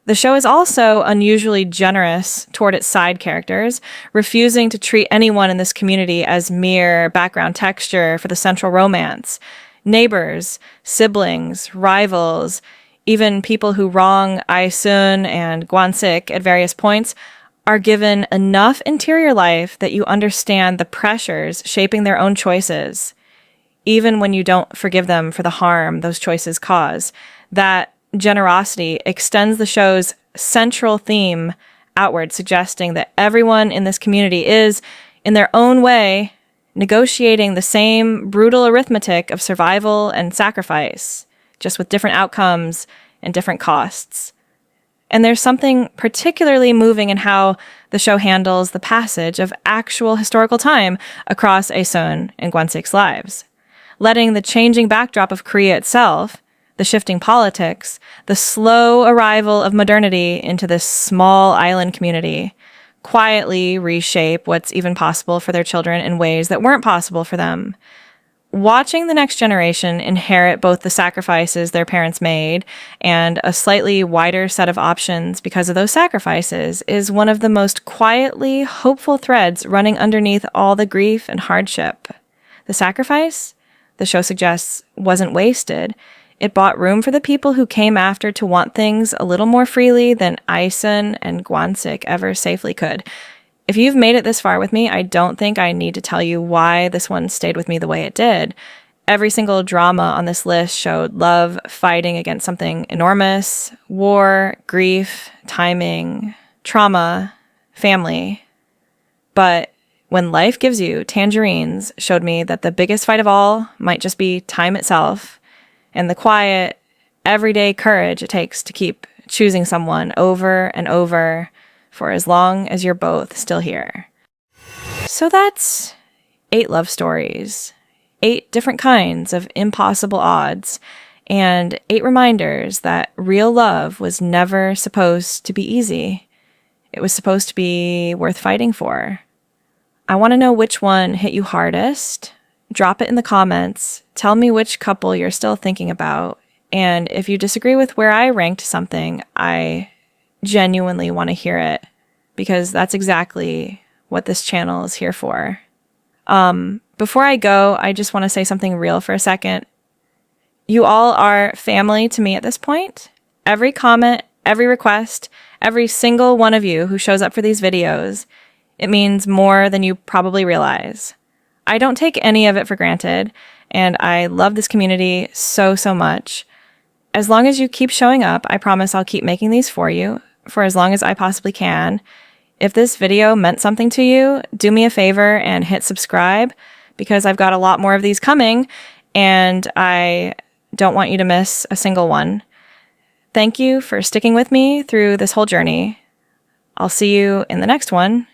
A: The show is also unusually generous toward its side characters, refusing to treat anyone in this community as mere background texture for the central romance. Neighbors, siblings, rivals, even people who wrong Ai-sun and Gwansik at various points are given enough interior life that you understand the pressures shaping their own choices, even when you don't forgive them for the harm those choices cause. That generosity extends the show's central theme outward, suggesting that everyone in this community is, in their own way, negotiating the same brutal arithmetic of survival and sacrifice, just with different outcomes and different costs. And there's something particularly moving in how the show handles the passage of actual historical time across Aesun and Gwansik's lives, letting the changing backdrop of Korea itself, the shifting politics, the slow arrival of modernity into this small island community, quietly reshape what's even possible for their children in ways that weren't possible for them. Watching the next generation inherit both the sacrifices their parents made and a slightly wider set of options because of those sacrifices is one of the most quietly hopeful threads running underneath all the grief and hardship. The sacrifice, the show suggests, wasn't wasted. It bought room for the people who came after to want things a little more freely than Aesun and Gwansik ever safely could. If you've made it this far with me, I don't think I need to tell you why this one stayed with me the way it did. Every single drama on this list showed love fighting against something enormous: war, grief, timing, trauma, family. But when life gives you tangerines showed me that the biggest fight of all might just be time itself, and the quiet, everyday courage it takes to keep choosing someone over and over for as long as you're both still here. So that's 8 love stories, 8 different kinds of impossible odds, and 8 reminders that real love was never supposed to be easy. It was supposed to be worth fighting for. I want to know which one hit you hardest. Drop it in the comments. Tell me which couple you're still thinking about. And if you disagree with where I ranked something, I genuinely want to hear it, because that's exactly what this channel is here for. Before I go, I just want to say something real for a second. You all are family to me at this point. Every comment, every request, every single one of you who shows up for these videos, it means more than you probably realize. I don't take any of it for granted, and I love this community so, so much. As long as you keep showing up, I promise I'll keep making these for you for as long as I possibly can. If this video meant something to you, do me a favor and hit subscribe, because I've got a lot more of these coming, and I don't want you to miss a single one. Thank you for sticking with me through this whole journey. I'll see you in the next one.